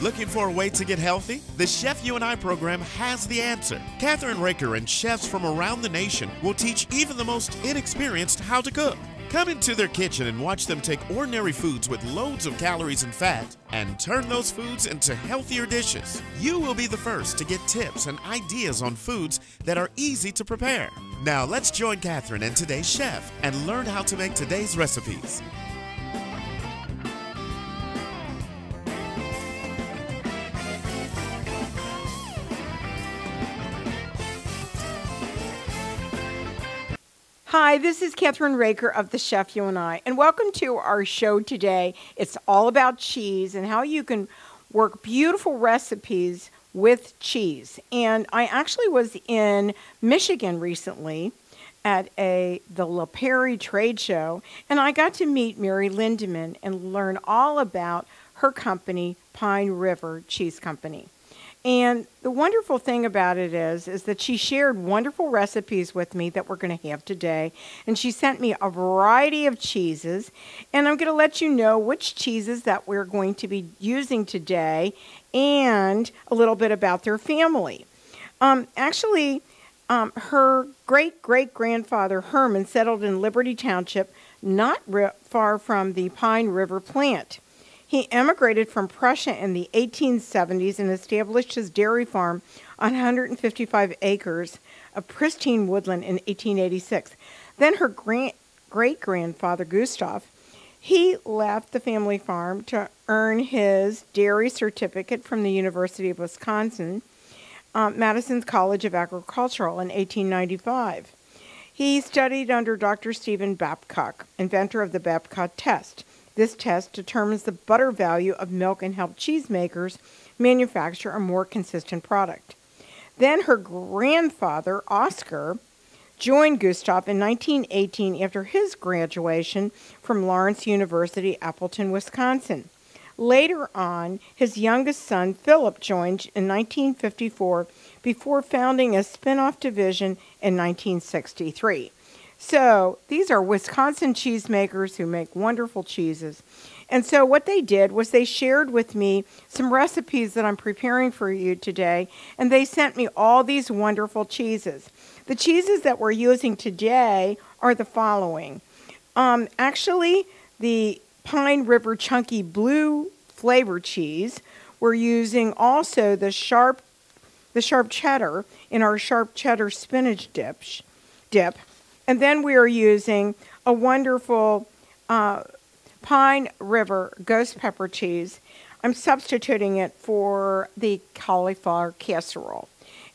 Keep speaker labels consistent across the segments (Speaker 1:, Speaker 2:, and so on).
Speaker 1: Looking for a way to get healthy? The Chef You and I program has the answer. Kathryn Raaker and chefs from around the nation will teach even the most inexperienced how to cook. Come into their kitchen and watch them take ordinary foods with loads of calories and fat and turn those foods into healthier dishes. You will be the first to get tips and ideas on foods that are easy to prepare. Now let's join Kathryn and today's chef and learn how to make today's recipes.
Speaker 2: Hi, this is Kathryn Raaker of The Chef You and I, and welcome to our show today. It's all about cheese and how you can work beautiful recipes with cheese. And I actually was in Michigan recently at the La Prairie trade show, and I got to meet Mary Lindemann and learn all about her company, Pine River Cheese Company. And the wonderful thing about it is that she shared wonderful recipes with me that we're going to have today. And she sent me a variety of cheeses. And I'm going to let you know which cheeses that we're going to be using today and a little bit about their family. Her great-great-grandfather Herman settled in Liberty Township, not far from the Pine River plant. He emigrated from Prussia in the 1870s and established his dairy farm on 155 acres of pristine woodland in 1886. Then her great-grandfather, Gustav, he left the family farm to earn his dairy certificate from the University of Wisconsin, Madison's College of Agricultural in 1895. He studied under Dr. Stephen Babcock, inventor of the Babcock test. This test determines the butter value of milk and helps cheesemakers manufacture a more consistent product. Then her grandfather, Oscar, joined Gustav in 1918 after his graduation from Lawrence University, Appleton, Wisconsin. Later on, his youngest son, Philip, joined in 1954 before founding a spin-off division in 1963. So these are Wisconsin cheesemakers who make wonderful cheeses. And so what they did was they shared with me some recipes that I'm preparing for you today, and they sent me all these wonderful cheeses. The cheeses that we're using today are the following. The Pine River Chunky Blue flavor cheese. We're using also the sharp cheddar in our sharp cheddar spinach dip. And then we are using a wonderful Pine River ghost pepper cheese. I'm substituting it for the cauliflower casserole.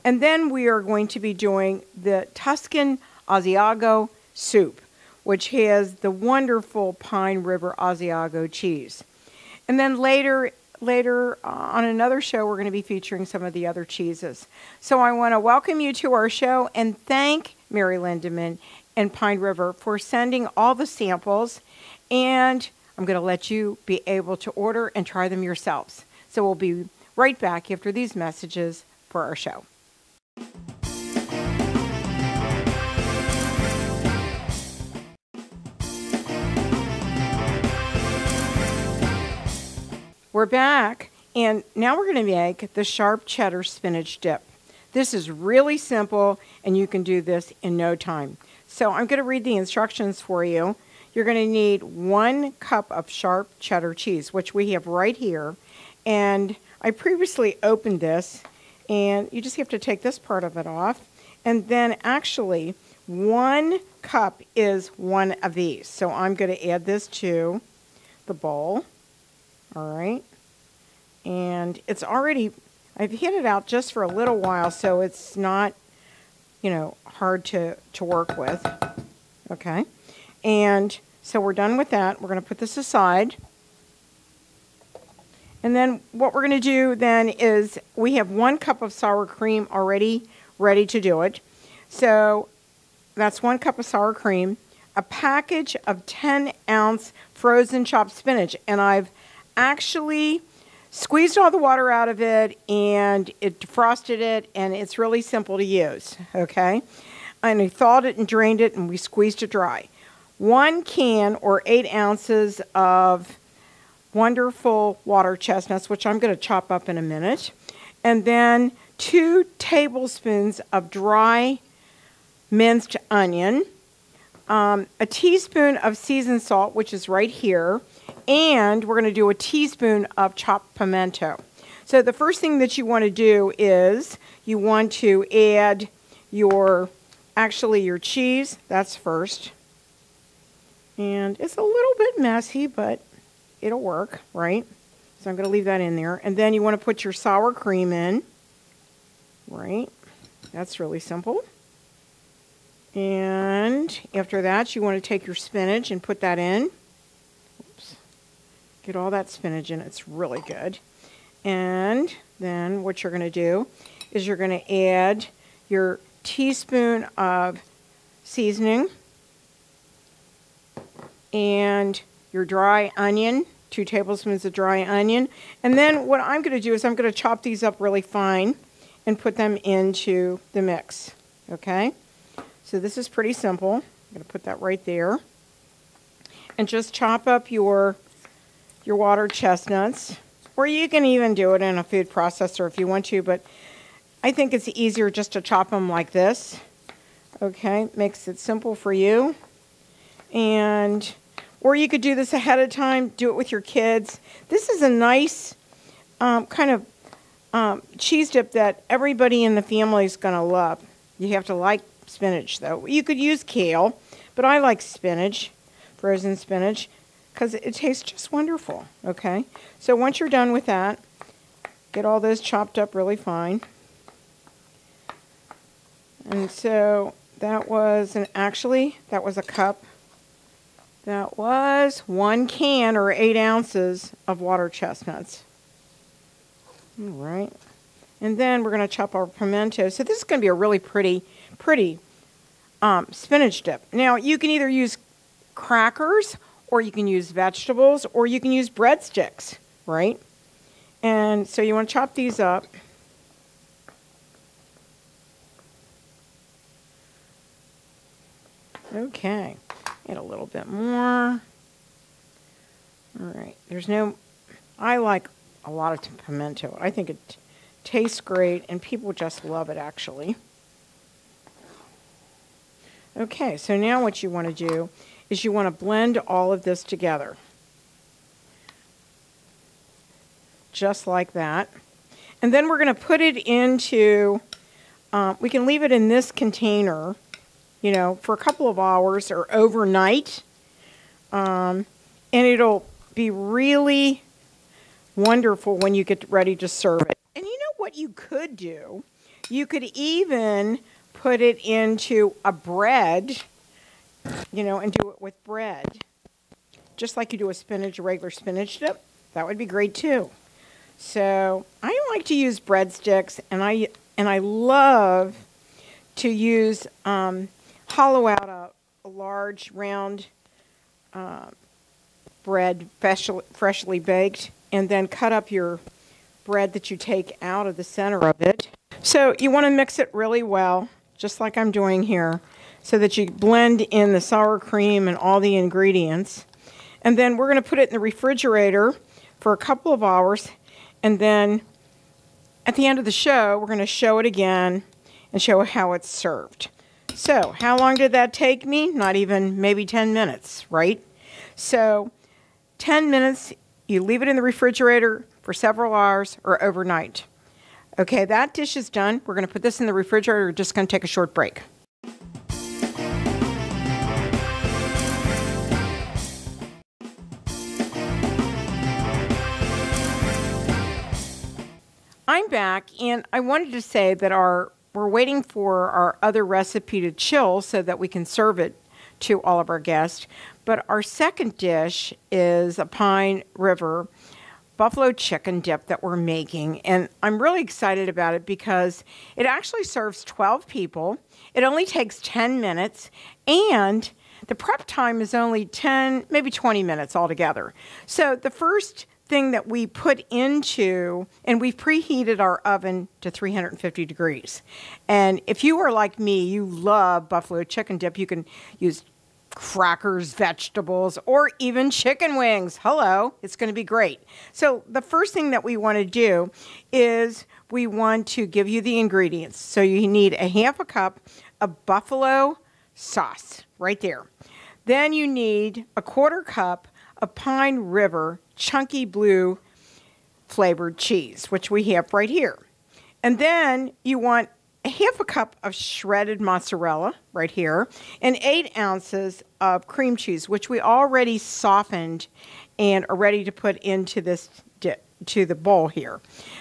Speaker 2: And then we are going to be doing the Tuscan Asiago soup, which has the wonderful Pine River Asiago cheese. And then later on another show, we're going to be featuring some of the other cheeses. So I want to welcome you to our show and thank Mary Lindemann and Pine River for sending all the samples, and I'm going to let you be able to order and try them yourselves. So we'll be right back after these messages for our show. We're back, and now we're going to make the sharp cheddar spinach dip. This is really simple, and you can do this in no time. So I'm going to read the instructions for you. You're going to need 1 cup of sharp cheddar cheese, which we have right here. And I previously opened this, and you just have to take this part of it off. And then actually, 1 cup is one of these. So I'm going to add this to the bowl. All right. And it's already, I've hit it out just for a little while, so it's not, hard to work with. Okay. And so we're done with that. We're going to put this aside. And then what we're going to do then is we have 1 cup of sour cream already ready to do it. So that's 1 cup of sour cream, a package of 10-ounce frozen chopped spinach. And I've actually squeezed all the water out of it, and it defrosted it, and it's really simple to use, okay? And we thawed it and drained it, and we squeezed it dry. 1 can or 8 ounces of wonderful water chestnuts, which I'm going to chop up in a minute. And then 2 tablespoons of dry minced onion, a teaspoon of seasoned salt, which is right here, and we're going to do a teaspoon of chopped pimento. So the first thing that you want to do is you want to add your cheese. That's first. And it's a little bit messy, but it'll work, right? So I'm going to leave that in there. And then you want to put your sour cream in, right? That's really simple. And after that, you want to take your spinach and put that in. Oops. Get all that spinach in. It's really good. And then what you're going to do is you're going to add your teaspoon of seasoning and your dry onion, 2 tablespoons of dry onion. And then what I'm going to do is I'm going to chop these up really fine and put them into the mix. Okay? So this is pretty simple. I'm going to put that right there. And just chop up your water chestnuts. Or you can even do it in a food processor if you want to, but I think it's easier just to chop them like this. Okay, makes it simple for you. Or you could do this ahead of time, do it with your kids. This is a nice kind of cheese dip that everybody in the family is going to love. You have to like spinach, though. You could use kale, but I like spinach, frozen spinach, because it tastes just wonderful, okay? So once you're done with that, get all those chopped up really fine. And so that was that was a cup. That was 1 can or 8 ounces of water chestnuts. All right. And then we're going to chop our pimento. So this is going to be a really pretty spinach dip. Now, you can either use crackers, or you can use vegetables, or you can use breadsticks, right? And so you want to chop these up. Okay. Add a little bit more. All right. I like a lot of pimento. I think it tastes great, and people just love it, actually. Okay, so now what you want to do is you want to blend all of this together. Just like that. And then we're going to put it into, we can leave it in this container, for a couple of hours or overnight. And it'll be really wonderful when you get ready to serve it. And you know what you could do? You could even put it into a bread, and do it with bread. Just like you do a regular spinach dip. That would be great too. So I like to use breadsticks, and I love to use hollow out a large round bread, freshly baked, and then cut up your bread that you take out of the center of it. So you want to mix it really well, just like I'm doing here, so that you blend in the sour cream and all the ingredients. And then we're going to put it in the refrigerator for a couple of hours, and then at the end of the show, we're going to show it again and show how it's served. So how long did that take me? Not even maybe 10 minutes, right? So 10 minutes, you leave it in the refrigerator for several hours or overnight. Okay, that dish is done. We're going to put this in the refrigerator. We're just going to take a short break. I'm back, and I wanted to say that we're waiting for our other recipe to chill so that we can serve it to all of our guests. But our second dish is a Pine River buffalo chicken dip that we're making, and I'm really excited about it because it actually serves 12 people. It only takes 10 minutes, and the prep time is only 10, maybe 20 minutes altogether. So the first thing that we put into, and we've preheated our oven to 350 degrees. And if you are like me, you love buffalo chicken dip, you can use crackers, vegetables, or even chicken wings. Hello, it's going to be great. So the first thing that we want to do is we want to give you the ingredients. So you need a half a cup of buffalo sauce right there. Then you need a quarter cup of Pine River chunky blue flavored cheese, which we have right here. And then you want a half a cup of shredded mozzarella right here, and 8 ounces of cream cheese, which we already softened and are ready to put into this to the bowl here.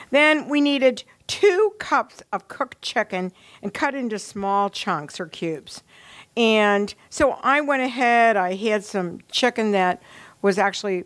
Speaker 2: Then we needed 2 cups of cooked chicken and cut into small chunks or cubes. And so I went ahead, I had some chicken that was actually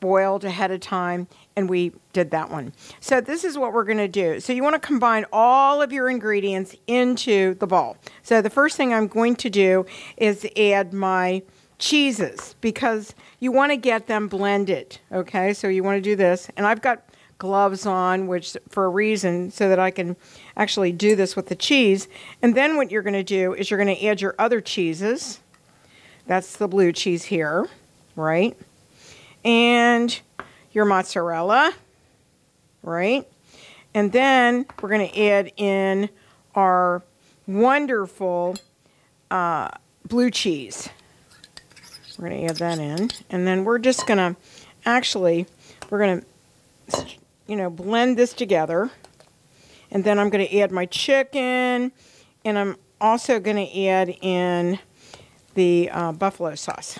Speaker 2: boiled ahead of time, and we did that one. So this is what we're going to do. So you want to combine all of your ingredients into the bowl. So the first thing I'm going to do is add my cheeses, because you want to get them blended. Okay, so you want to do this, and I've got gloves on, which for a reason, so that I can actually do this with the cheese. And then what you're going to do is you're going to add your other cheeses. That's the blue cheese here, right? And your mozzarella, right? And then we're going to add in our wonderful blue cheese. We're going to add that in. And then we're just going to, we're going to, blend this together. And then I'm going to add my chicken. And I'm also going to add in the buffalo sauce.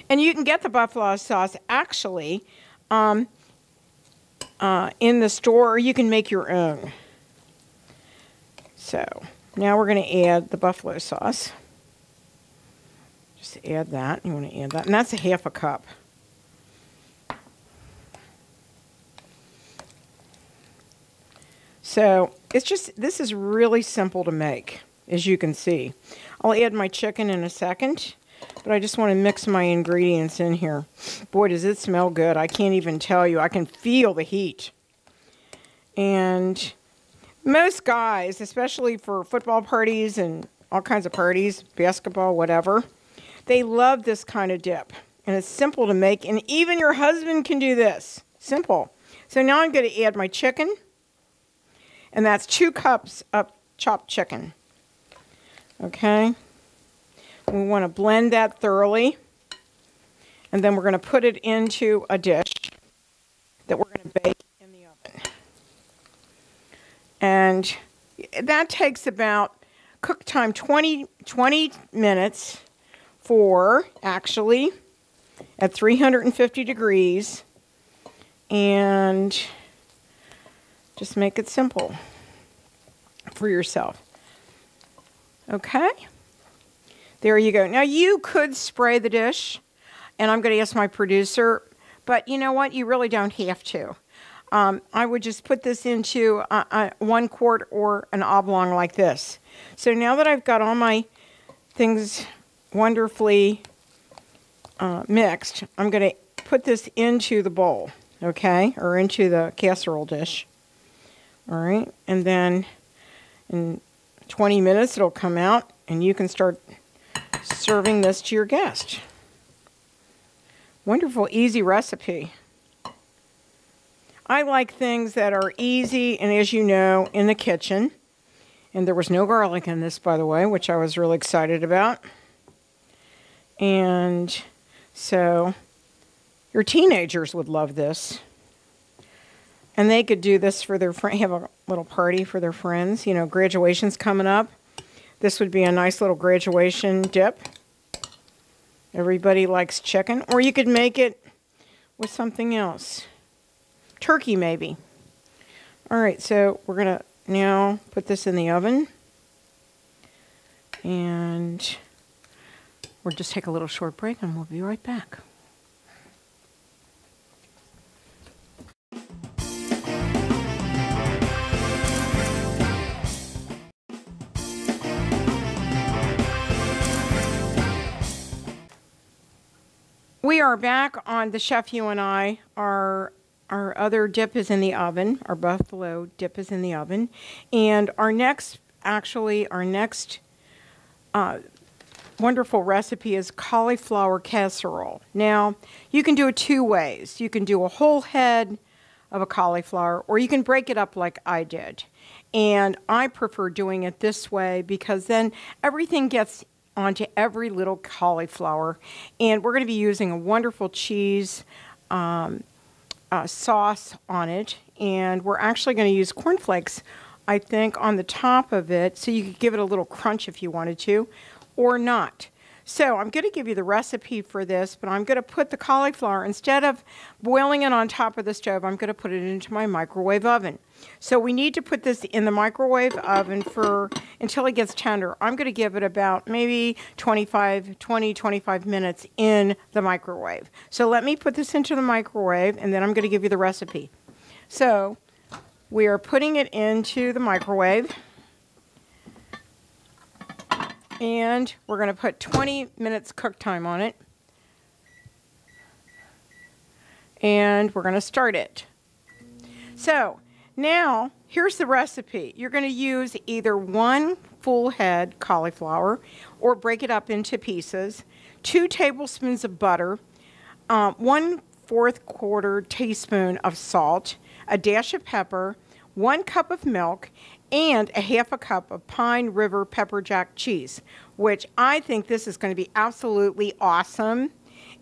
Speaker 2: And you can get the buffalo sauce actually in the store, or you can make your own. So now we're going to add the buffalo sauce. Just add that. You want to add that. And that's a half a cup. So this is really simple to make, as you can see. I'll add my chicken in a second. But I just want to mix my ingredients in here. Boy, does it smell good. I can't even tell you. I can feel the heat. And most guys, especially for football parties and all kinds of parties, basketball, whatever, they love this kind of dip. And it's simple to make. And even your husband can do this. Simple. So now I'm going to add my chicken. And that's 2 cups of chopped chicken. Okay. We want to blend that thoroughly, and then we're going to put it into a dish that we're going to bake in the oven. And that takes about cook time 20 minutes for actually at 350 degrees, and just make it simple for yourself. Okay? There you go. Now, you could spray the dish, and I'm going to ask my producer, but you know what? You really don't have to. I would just put this into 1 quart or an oblong like this. So now that I've got all my things wonderfully mixed, I'm going to put this into the bowl, okay, or into the casserole dish. All right, and then in 20 minutes it'll come out, and you can start serving this to your guest. Wonderful, easy recipe. I like things that are easy and, as you know, in the kitchen. And there was no garlic in this, by the way, which I was really excited about. And so your teenagers would love this. And they could do this for their friend, have a little party for their friends. You know, graduation's coming up. This would be a nice little graduation dip. Everybody likes chicken. Or you could make it with something else. Turkey, maybe. All right, so we're going to now put this in the oven. And we'll just take a little short break, and we'll be right back. We are back on the Chef You and I. Our other dip is in the oven. Our buffalo dip is in the oven. And our next wonderful recipe is cauliflower casserole. Now, you can do it two ways. You can do a whole head of a cauliflower, or you can break it up like I did. And I prefer doing it this way because then everything gets onto every little cauliflower. And we're going to be using a wonderful cheese sauce on it. And we're actually going to use cornflakes, I think, on the top of it, so you could give it a little crunch if you wanted to, or not. So I'm going to give you the recipe for this, but I'm going to put the cauliflower, instead of boiling it on top of the stove, I'm going to put it into my microwave oven. So we need to put this in the microwave oven until it gets tender. I'm going to give it about maybe 20-25 minutes in the microwave. So let me put this into the microwave, and then I'm going to give you the recipe. So we are putting it into the microwave. And we're going to put 20 minutes cook time on it. And we're going to start it. So now here's the recipe. You're going to use either one full head cauliflower or break it up into pieces, 2 tablespoons of butter, 1/4 teaspoon of salt, a dash of pepper, 1 cup of milk, and a 1/2 cup of Pine River pepper jack cheese, which I think this is going to be absolutely awesome.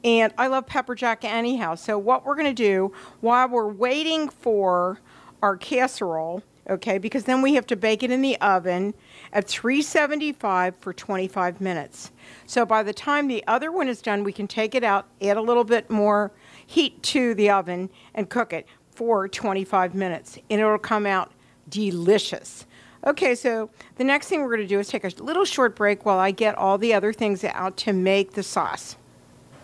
Speaker 2: And I love pepper jack anyhow. So what we're going to do while we're waiting for our casserole, okay, because then we have to bake it in the oven at 375 for 25 minutes. So by the time the other one is done, we can take it out, add a little bit more heat to the oven, and cook it for 25 minutes. And it'll come out delicious. Okay, so the next thing we're going to do is take a little short break while I get all the other things out to make the sauce.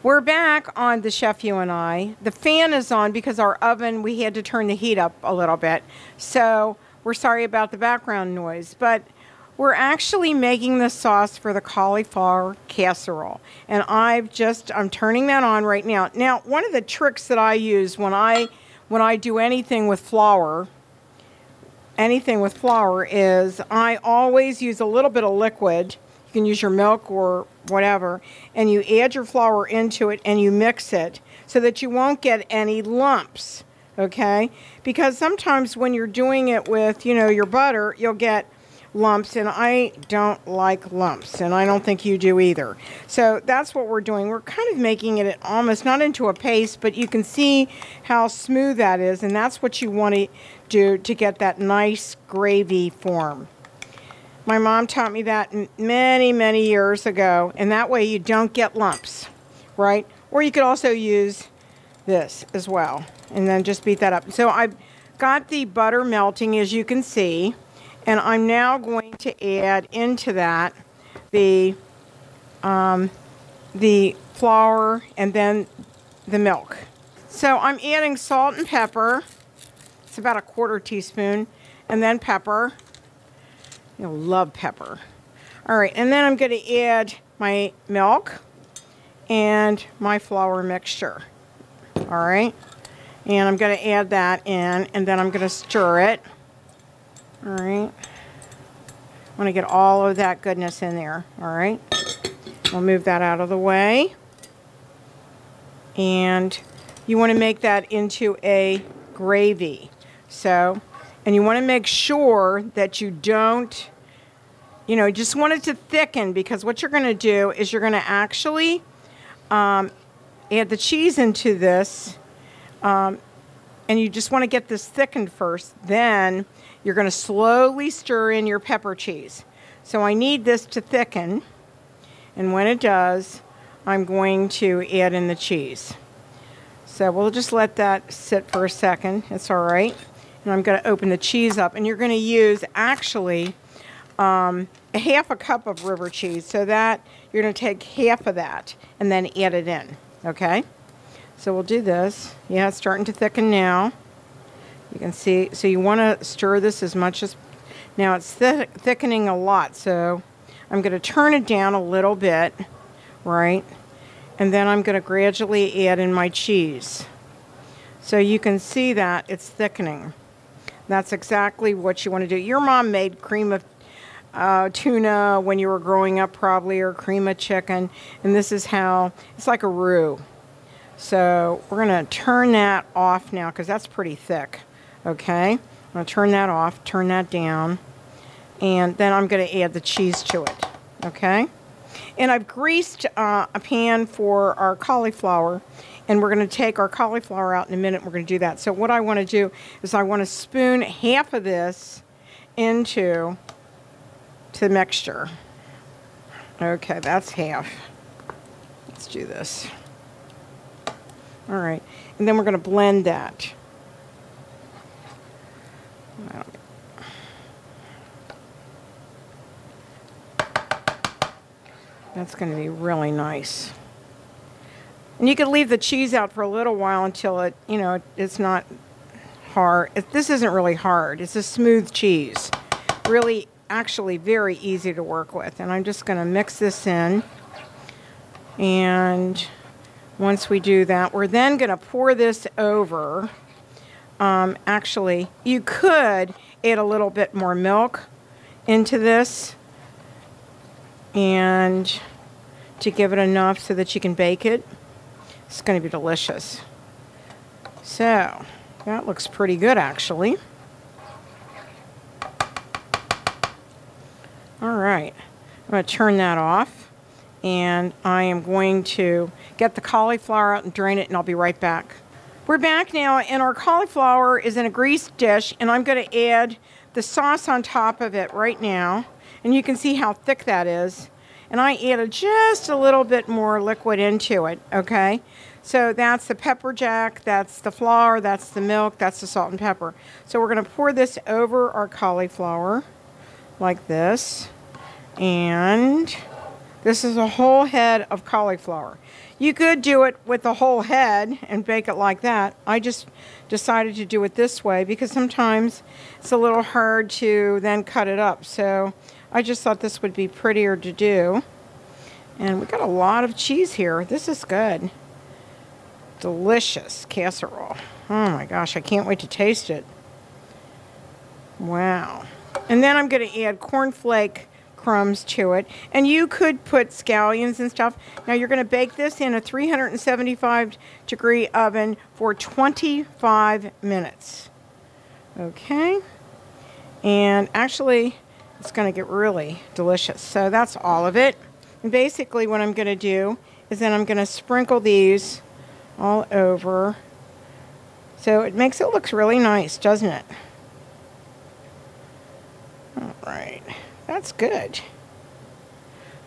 Speaker 2: We're back on the Chef You and I. The fan is on because our oven, we had to turn the heat up a little bit. So we're sorry about the background noise, but we're actually making the sauce for the cauliflower casserole. And I'm turning that on right now. Now, one of the tricks that I use when I do anything with flour is I always use a little bit of liquid. You can use your milk or whatever, and you add your flour into it and you mix it so that you won't get any lumps, okay? Because sometimes when you're doing it with, your butter, you'll get lumps, and I don't like lumps, and I don't think you do either. So that's what we're doing. We're kind of making it almost not into a paste, but you can see how smooth that is, and that's what you want to do to get that nice gravy form. My mom taught me that many, many years ago, and that way you don't get lumps, right? Or you could also use this as well, and then just beat that up. So I've got the butter melting, as you can see. And I'm now going to add into that the flour and then the milk. So I'm adding salt and pepper. It's about 1/4 teaspoon. And then pepper. You'll love pepper. All right, and then I'm going to add my milk and my flour mixture. All right, and I'm going to add that in, and then I'm going to stir it. All right, I want to get all of that goodness in there. All right, I'll move that out of the way. And you want to make that into a gravy. So, and you want to make sure that you don't, just want it to thicken, because what you're going to do is you're going to actually add the cheese into this, and you just want to get this thickened first. Then you're going to slowly stir in your pepper cheese. So I need this to thicken, and when it does, I'm going to add in the cheese. So we'll just let that sit for a second. It's all right. And I'm going to open the cheese up, and you're going to use actually a 1/2 cup of river cheese. So that you're going to take half of that and then add it in. Okay? So we'll do this. Yeah, it's starting to thicken now. You can see, so you want to stir this as much as, now it's thickening a lot, so I'm going to turn it down a little bit, right? And then I'm going to gradually add in my cheese. So you can see that it's thickening. That's exactly what you want to do. Your mom made cream of tuna when you were growing up probably, or cream of chicken. And this is how, it's like a roux. So we're going to turn that off now because that's pretty thick. Okay, I'm going to turn that off, turn that down, and then I'm going to add the cheese to it. Okay, and I've greased a pan for our cauliflower, and we're going to take our cauliflower out in a minute. We're going to do that. So what I want to do is I want to spoon half of this into the mixture. Okay, that's half. Let's do this. All right, and then we're going to blend that. That's going to be really nice. And you can leave the cheese out for a little while until it, you know, it's not hard. This isn't really hard. It's a smooth cheese. Really, actually very easy to work with. And I'm just going to mix this in. And once we do that, we're then going to pour this over. Actually, you could add a little bit more milk into this, and to give it enough so that you can bake it. It's going to be delicious. So, that looks pretty good actually. All right, I'm going to turn that off, and I am going to get the cauliflower out and drain it, and I'll be right back. We're back now, and our cauliflower is in a greased dish, and I'm going to add the sauce on top of it right now. And you can see how thick that is. And I added just a little bit more liquid into it, okay? So that's the pepper jack, that's the flour, that's the milk, that's the salt and pepper. So we're going to pour this over our cauliflower like this. And this is a whole head of cauliflower. You could do it with the whole head and bake it like that. I just decided to do it this way because sometimes it's a little hard to then cut it up. So I just thought this would be prettier to do. And we got a lot of cheese here. This is good. Delicious casserole. Oh my gosh, I can't wait to taste it. Wow. And then I'm going to add cornflake crumbs to it, and you could put scallions and stuff. Now you're going to bake this in a 375-degree oven for 25 minutes. Okay, and actually it's going to get really delicious. So that's all of it. And basically what I'm going to do is then I'm going to sprinkle these all over, so it makes it look really nice, doesn't it? All right. That's good.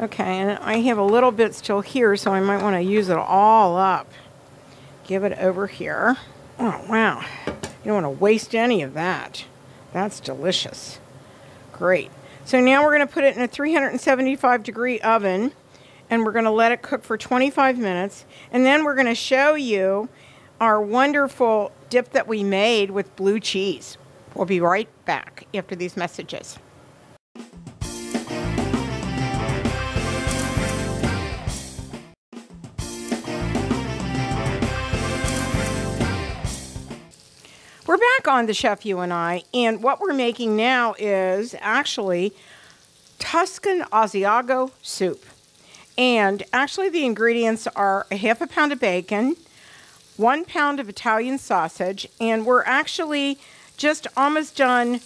Speaker 2: Okay, and I have a little bit still here, so I might want to use it all up. Give it over here. Oh, wow. You don't want to waste any of that. That's delicious. Great. So now we're going to put it in a 375-degree oven, and we're going to let it cook for 25 minutes. And then we're going to show you our wonderful dip that we made with blue cheese. We'll be right back after these messages. We're back on The Chef You and I, and what we're making now is actually Tuscan Asiago soup. And actually the ingredients are a half a pound of bacon, 1 pound of Italian sausage, and we're actually just almost done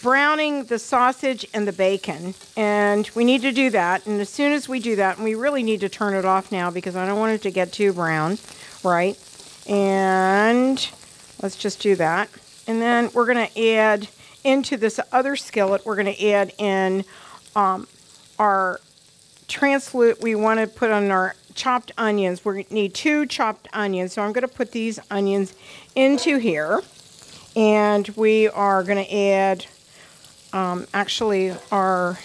Speaker 2: browning the sausage and the bacon. And we need to do that, and as soon as we do that, and we really need to turn it off now because I don't want it to get too brown, right? And let's just do that. And then we're going to add into this other skillet, we're going to add in our translucent, we want to put on our chopped onions. We need 2 chopped onions. So I'm going to put these onions into here. And we are going to add actually our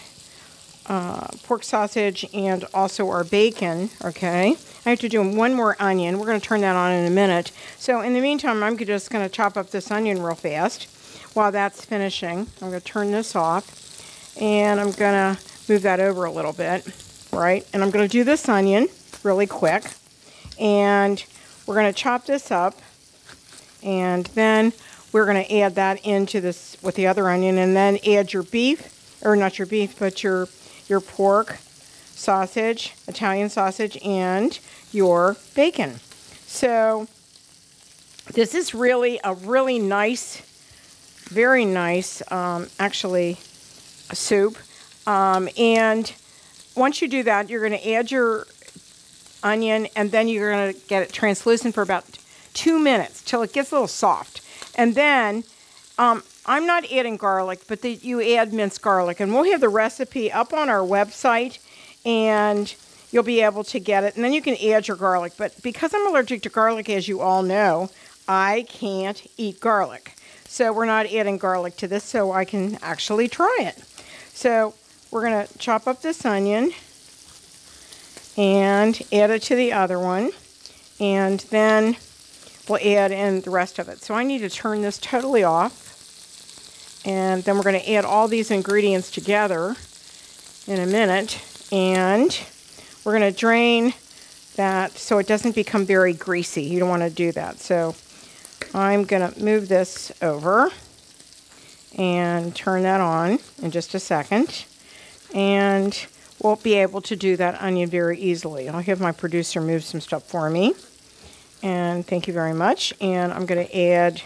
Speaker 2: pork sausage and also our bacon, okay? I have to do 1 more onion. We're going to turn that on in a minute. So in the meantime, I'm just going to chop up this onion real fast while that's finishing. I'm going to turn this off, and I'm going to move that over a little bit, right? And I'm going to do this onion really quick, and we're going to chop this up, and then we're going to add that into this with the other onion, and then add your beef or not your beef, but your pork sausage, Italian sausage, and your bacon. So this is really a really nice, very nice, actually, soup. And once you do that, you're going to add your onion, and then you're going to get it translucent for about 2 minutes till it gets a little soft. And then I'm not adding garlic, but you add minced garlic. And we'll have the recipe up on our website, and you'll be able to get it. And then you can add your garlic. But because I'm allergic to garlic, as you all know, I can't eat garlic. So we're not adding garlic to this, so I can actually try it. So we're going to chop up this onion and add it to the other one. And then we'll add in the rest of it. So I need to turn this totally off. And then we're going to add all these ingredients together in a minute. And we're going to drain that so it doesn't become very greasy. You don't want to do that. So I'm going to move this over and turn that on in just a second. And we'll be able to do that onion very easily. I'll have my producer move some stuff for me. And thank you very much. And I'm going to add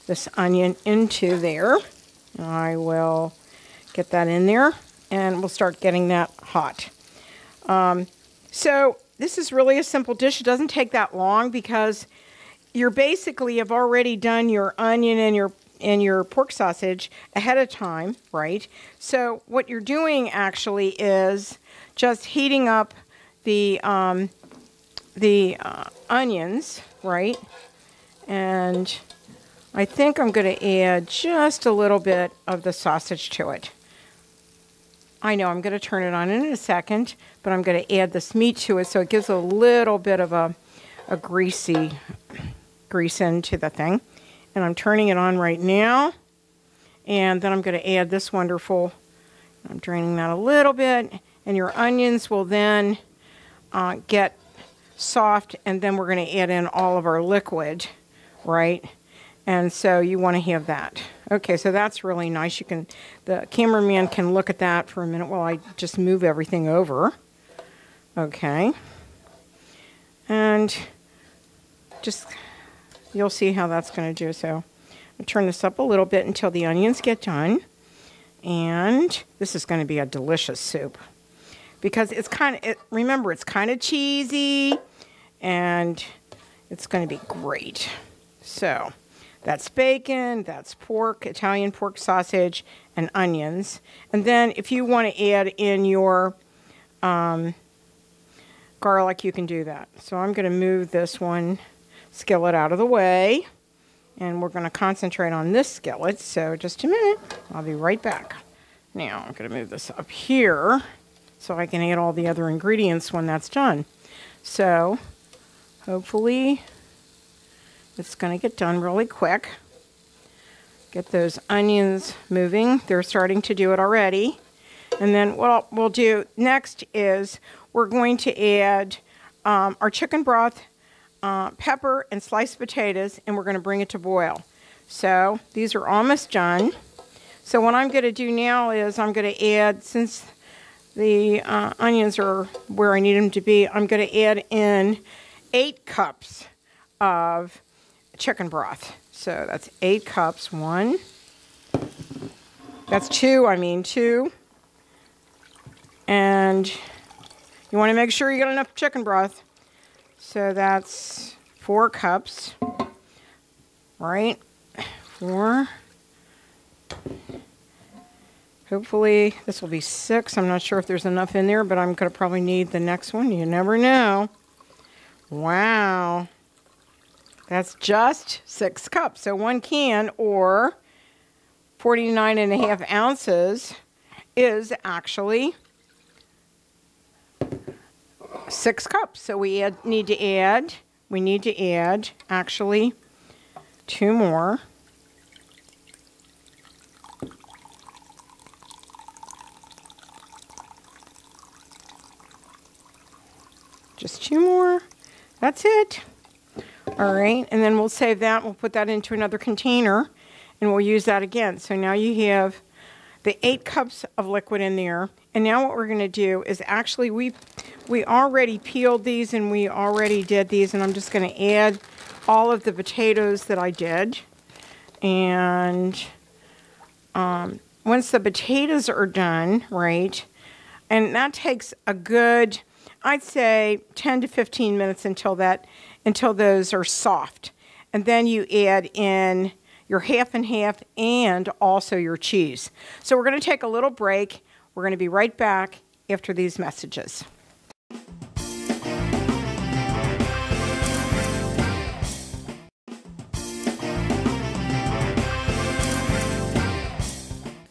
Speaker 2: this onion into there. I will get that in there, and we'll start getting that hot. So this is really a simple dish. It doesn't take that long because you're basically have already done your onion and your pork sausage ahead of time, right? So what you're doing actually is just heating up the onions, right? And I think I'm going to add just a little bit of the sausage to it. I know I'm going to turn it on in a second, but I'm going to add this meat to it so it gives a little bit of a grease into the thing. And I'm turning it on right now. And then I'm going to add this wonderful, I'm draining that a little bit. And your onions will then get soft, and then we're going to add in all of our liquid, right? And so you want to have that. Okay, so that's really nice. The cameraman can look at that for a minute while I just move everything over. Okay. And just, you'll see how that's going to do. So I'll turn this up a little bit until the onions get done. And this is going to be a delicious soup. Because it's remember, it's kind of cheesy, and it's going to be great. So that's bacon, that's pork, Italian pork sausage, and onions. And then if you want to add in your garlic, you can do that. So I'm going to move this one skillet out of the way, and we're going to concentrate on this skillet. So just a minute, I'll be right back. Now I'm going to move this up here so I can add all the other ingredients when that's done. So hopefully it's going to get done really quick. Get those onions moving. They're starting to do it already. And then what we'll do next is we're going to add our chicken broth, pepper, and sliced potatoes, and we're going to bring it to boil. So these are almost done. So what I'm going to do now is I'm going to add, since the onions are where I need them to be, I'm going to add in 8 cups of chicken broth. So that's 8 cups. 1. That's 2, I mean 2. And you want to make sure you get enough chicken broth. So that's 4 cups. Right? 4. Hopefully this will be 6. I'm not sure if there's enough in there, but I'm going to probably need the next one. You never know. Wow. That's just 6 cups. So 1 can, or 49.5 ounces, is actually 6 cups. So we need to add actually 2 more. Just 2 more. That's it. All right, and then we'll save that. We'll put that into another container, and we'll use that again. So now you have the 8 cups of liquid in there. And now what we're going to do is actually we already peeled these and we already did these, and I'm just going to add all of the potatoes that I did. And once the potatoes are done, right, and that takes a good, I'd say 10 to 15 minutes until those are soft. And then you add in your half and half and also your cheese. So we're going to take a little break. We're going to be right back after these messages.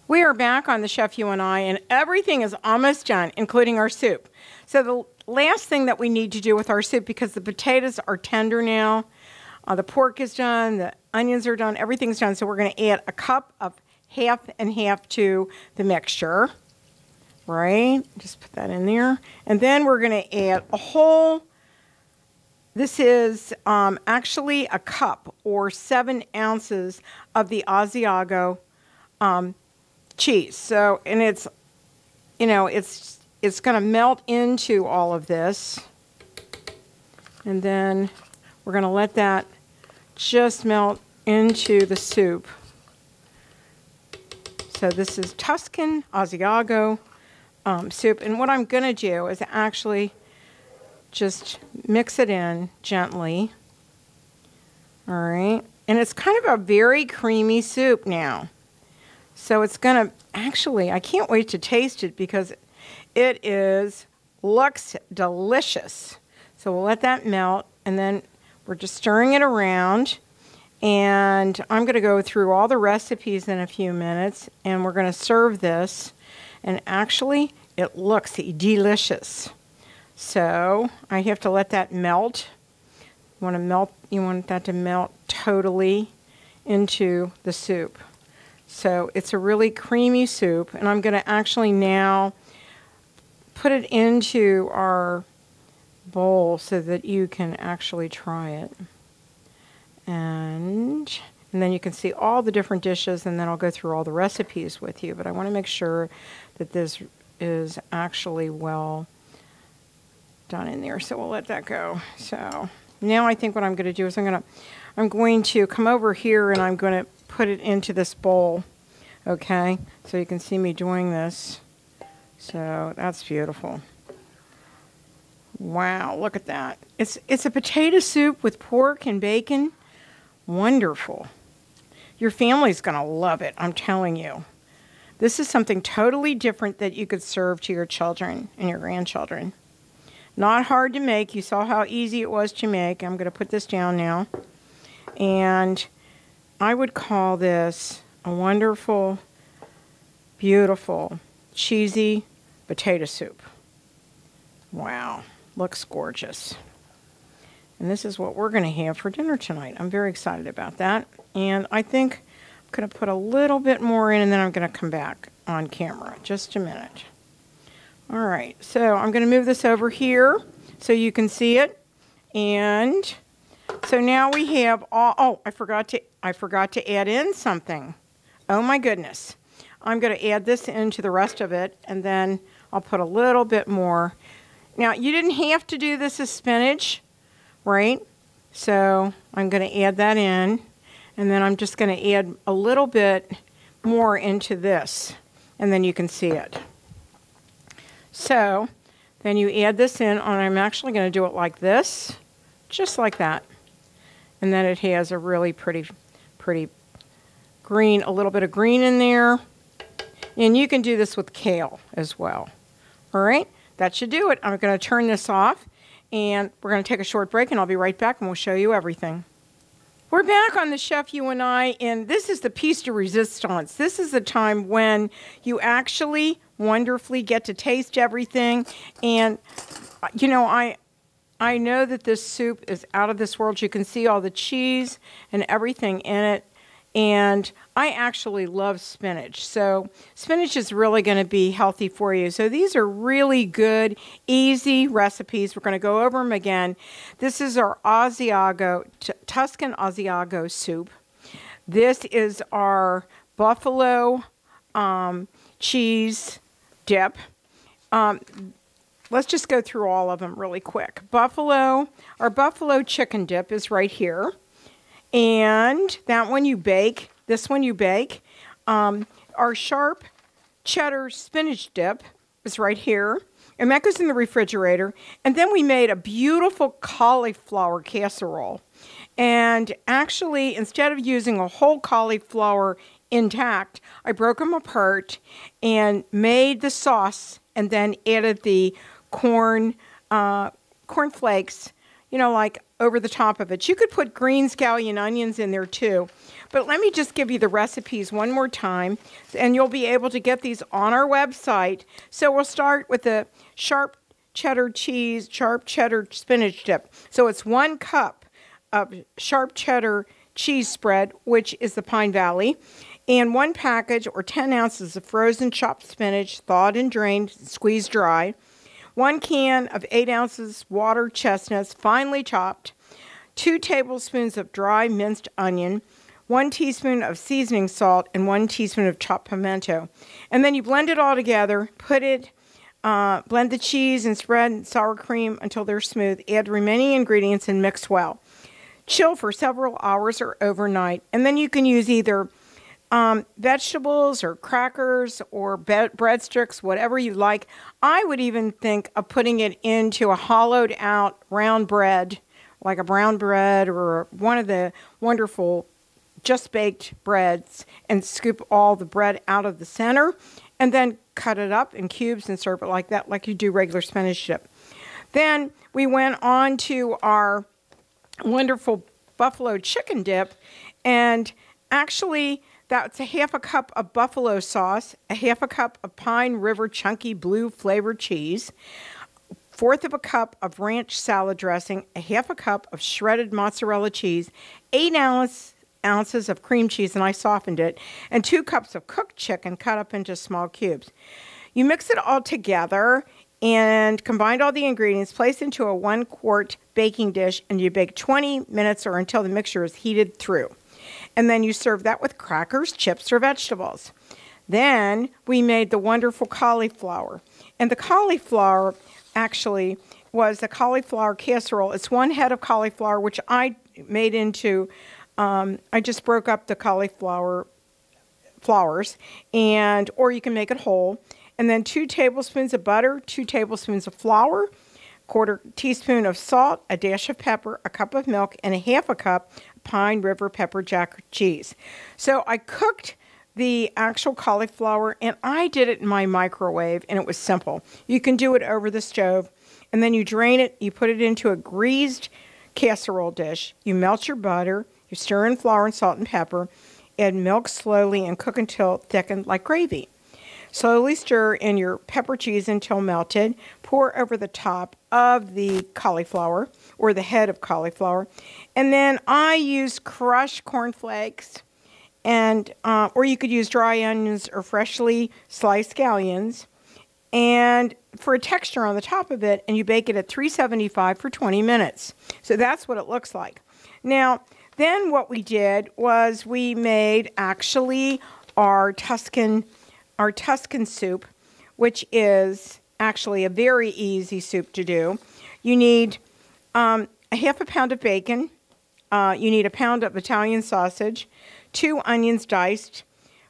Speaker 2: We are back on the Chef You and I, and everything is almost done, including our soup. So the last thing that we need to do with our soup, because the potatoes are tender now, the pork is done, the onions are done, everything's done. So we're going to add a cup of half and half to the mixture, right? Just put that in there. And then we're going to add a whole, this is actually a cup or 7 ounces of the Asiago cheese. So, and it's, you know, it's going to melt into all of this. And then we're going to let that just melt into the soup. So this is Tuscan Asiago soup. And what I'm going to do is actually just mix it in gently. All right. And it's kind of a very creamy soup now. So it's going to, actually, I can't wait to taste it because it looks delicious. So we'll let that melt, and then we're just stirring it around. And I'm going to go through all the recipes in a few minutes, and we're going to serve this. And actually, it looks delicious. So I have to let that melt. You want that to melt totally into the soup. So it's a really creamy soup, and I'm going to actually now put it into our bowl so that you can actually try it. And then you can see all the different dishes, and then I'll go through all the recipes with you. But I want to make sure that this is actually well done in there. So we'll let that go. So now I think what I'm going to do is I'm going to come over here, and I'm going to put it into this bowl. Okay, so you can see me doing this. So that's beautiful. Wow, look at that. It's a potato soup with pork and bacon. Wonderful. Your family's going to love it, I'm telling you. This is something totally different that you could serve to your children and your grandchildren. Not hard to make. You saw how easy it was to make. I'm going to put this down now. And I would call this a wonderful, beautiful, cheesy potato soup. Wow, looks gorgeous. And this is what we're going to have for dinner tonight. I'm very excited about that. And I think I'm going to put a little bit more in, and then I'm going to come back on camera. Just a minute. All right, so I'm going to move this over here so you can see it. And so now we have all, oh, I forgot to add in something. Oh my goodness. I'm going to add this into the rest of it, and then I'll put a little bit more. Now, you didn't have to do this as spinach, right? So I'm going to add that in, and then I'm just going to add a little bit more into this, and then you can see it. So then you add this in, and I'm actually going to do it like this, just like that. And then it has a really pretty green, a little bit of green in there. And you can do this with kale as well. All right, that should do it. I'm going to turn this off, and we're going to take a short break, and I'll be right back, and we'll show you everything. We're back on the Chef You and I, and this is the piece de resistance. This is the time when you actually wonderfully get to taste everything. And, you know, I know that this soup is out of this world. You can see all the cheese and everything in it. And I actually love spinach. So spinach is really going to be healthy for you. So these are really good, easy recipes. We're going to go over them again. This is our Asiago, Tuscan Asiago soup. This is our buffalo cheese dip. Let's just go through all of them really quick. Our buffalo chicken dip is right here. And that one you bake. This one you bake. Our sharp cheddar spinach dip is right here. And that goes in the refrigerator. And then we made a beautiful cauliflower casserole. And actually, instead of using a whole cauliflower intact, I broke them apart and made the sauce and then added the corn flakes, like over the top of it. You could put green scallion onions in there too. But let me just give you the recipes one more time, and you'll be able to get these on our website. So we'll start with the sharp cheddar spinach dip. So it's 1 cup of sharp cheddar cheese spread, which is the Pine Valley, and 1 package or 10 ounces of frozen chopped spinach, thawed and drained, squeezed dry. 1 can of 8 ounces water chestnuts, finely chopped. 2 tablespoons of dry minced onion. 1 teaspoon of seasoning salt, and 1 teaspoon of chopped pimento. And then you blend it all together, blend the cheese and spread sour cream until they're smooth. Add the remaining ingredients and mix well. Chill for several hours or overnight. And then you can use either vegetables or crackers or breadsticks, whatever you like. I would even think of putting it into a hollowed out round bread, like a brown bread or one of the wonderful just baked breads, and scoop all the bread out of the center and then cut it up in cubes and serve it like that, like you do regular spinach dip. Then we went on to our wonderful buffalo chicken dip, and actually that's a 1/2 cup of buffalo sauce, a 1/2 cup of Pine River chunky blue flavored cheese, 1/4 cup of ranch salad dressing, a 1/2 cup of shredded mozzarella cheese, 8 ounces of cream cheese, and I softened it, and 2 cups of cooked chicken cut up into small cubes. You mix it all together and combine all the ingredients, place into a 1-quart baking dish, and you bake 20 minutes or until the mixture is heated through. And then you serve that with crackers, chips, or vegetables. Then we made the wonderful cauliflower. And the cauliflower actually was a cauliflower casserole. It's 1 head of cauliflower, which I made into, I just broke up the cauliflower flowers, or you can make it whole. And then 2 tablespoons of butter, 2 tablespoons of flour, 1/4 teaspoon of salt, a dash of pepper, a cup of milk, and a 1/2 cup Pine River pepper jack cheese. So I cooked the actual cauliflower, and I did it in my microwave, and it was simple. You can do it over the stove, and then you drain it, you put it into a greased casserole dish, you melt your butter, you stir in flour and salt and pepper, add milk slowly, and cook until thickened like gravy. Slowly stir in your pepper cheese until melted. Pour over the top of the cauliflower or the head of cauliflower. And then I use crushed cornflakes, and or you could use dry onions or freshly sliced scallions, and for a texture on the top of it, and you bake it at 375 for 20 minutes. So that's what it looks like. Now, then what we did was we made actually our Tuscan soup, which is actually a very easy soup to do. You need a 1/2 pound of bacon. You need 1 pound of Italian sausage, 2 onions diced,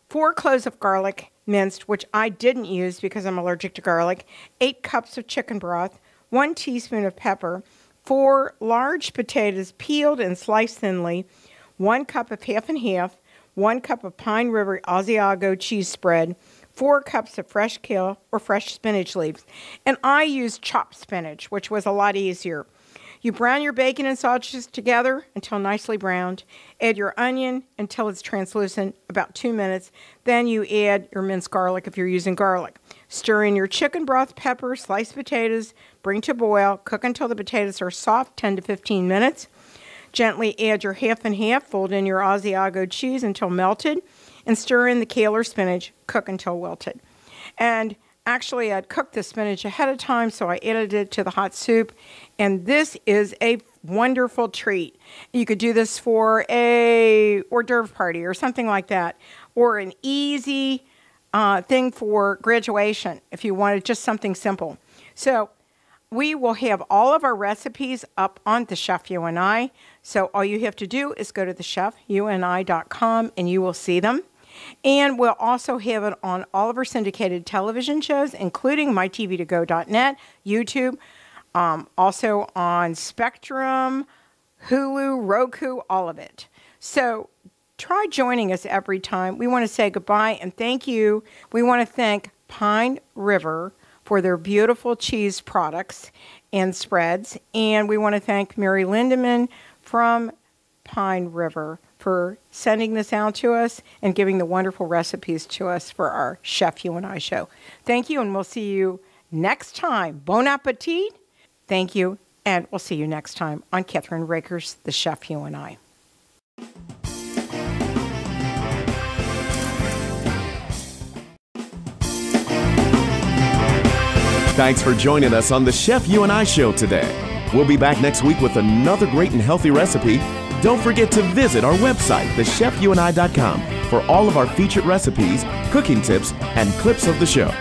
Speaker 2: 4 cloves of garlic minced, which I didn't use because I'm allergic to garlic, 8 cups of chicken broth, 1 teaspoon of pepper, 4 large potatoes peeled and sliced thinly, 1 cup of half and half, 1 cup of Pine River Asiago cheese spread, 4 cups of fresh kale or fresh spinach leaves. And I used chopped spinach, which was a lot easier. You brown your bacon and sausages together until nicely browned. Add your onion until it's translucent, about 2 minutes. Then you add your minced garlic if you're using garlic. Stir in your chicken broth, pepper, sliced potatoes, bring to boil. Cook until the potatoes are soft, 10 to 15 minutes. Gently add your half and half. Fold in your Asiago cheese until melted. And stir in the kale or spinach. Cook until wilted. And actually, I'd cooked the spinach ahead of time, so I added it to the hot soup. And this is a wonderful treat. You could do this for a hors d'oeuvre party or something like that. Or an easy thing for graduation if you wanted just something simple. So we will have all of our recipes up on the Chef You and I. So all you have to do is go to thechefyouandi.com and you will see them. And we'll also have it on all of our syndicated television shows, including mytv2go.net, YouTube, also on Spectrum, Hulu, Roku, all of it. So try joining us every time. We want to say goodbye and thank you. We want to thank Pine River for their beautiful cheese products and spreads. And we want to thank Mary Lindemann from Pine River for sending this out to us and giving the wonderful recipes to us for our Chef You and I show. Thank you, and we'll see you next time. Bon appetit. Thank you, and we'll see you next time on Kathryn Raaker's The Chef You and I.
Speaker 1: Thanks for joining us on the Chef You and I show today. We'll be back next week with another great and healthy recipe. Don't forget to visit our website, thechefyouandi.com, for all of our featured recipes, cooking tips, and clips of the show.